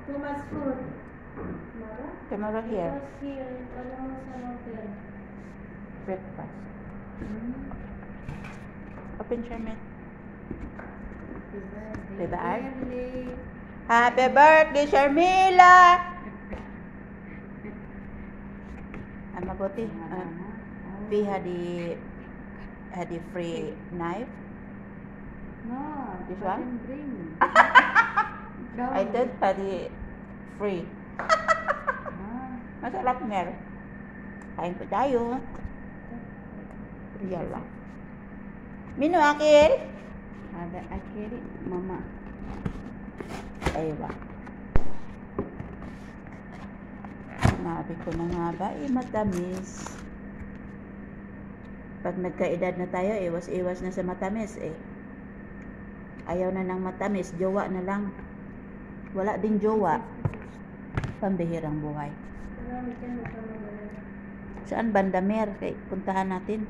Too much food. Tomorrow here. Because here, alam mo sa hotel. Breakfast. Open Charmaine. Diba? Happy birthday, Sharmila! Mabuti. We had the free knife. No, This one? bring. I did had the free. Masarap mer. Kain po tayo. Yala. Mino akil? Ada akhir mama. Aywa. Sinabi ko na nga ba, matamis. Pag nagkaedad na tayo, iwas-iwas na sa matamis Ayaw na ng matamis, jowa na lang. Wala ding jowa. Pambihirang buhay. Saan Bandamer? Kay puntahan natin.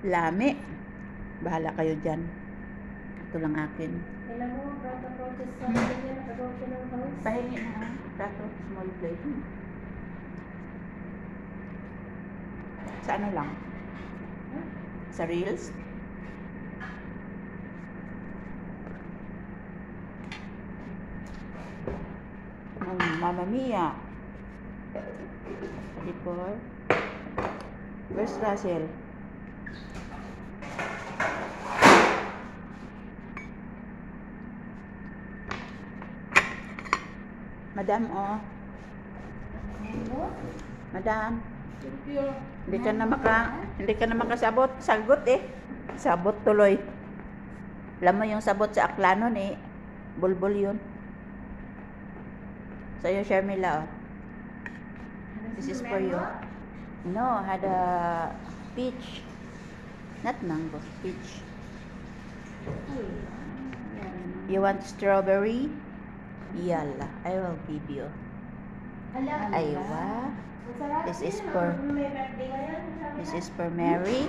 Lami. Bahala kayo dyan. Ito lang akin. Alam mo, protocol sa ganyan, nagagawa ko ng house. Pahingi na. Prato, small plate. Sa ano lang? Sa Reels? Mamma mia. Before. Where's Russell? Madam, oh. Madam. Hindi ka na makasabot. Sagot Sabot tuloy. Alam mo yung sabot sa Aklanon bulbul yun. Sa'yo, Sharmila, oh. This is for you. No, had a peach. Not mango, peach. You want strawberry? Yalla, I will give you. Aywa. This is for Mary.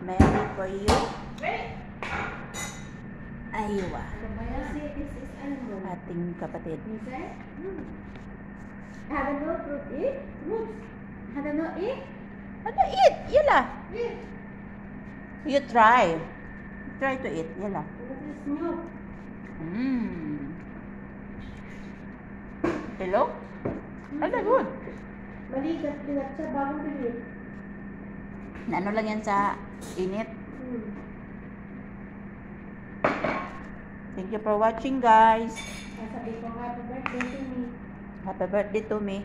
Mary for you. Aywa. Ating kapatid. Ada no fruit eat? Ada no eat? Ano eat? Yala. You try. Try to eat. Yala. Hello? Ano good? Maligat siya bagong pilit. Ano lang yan sa init. Thank you for watching, guys. Sabi ko, happy birthday to me. Happy birthday to me.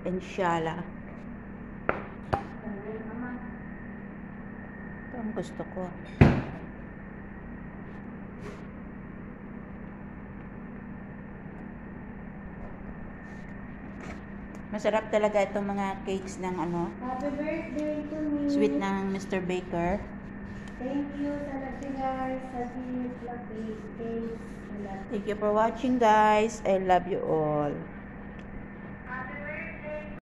Inshallah. Ito ang gusto ko. Masarap talaga itong mga cakes ng Happy birthday to me. sweet ng Mr. Baker. Thank you sa nagsigar sa cakes. Thank you for watching, guys. I love you all.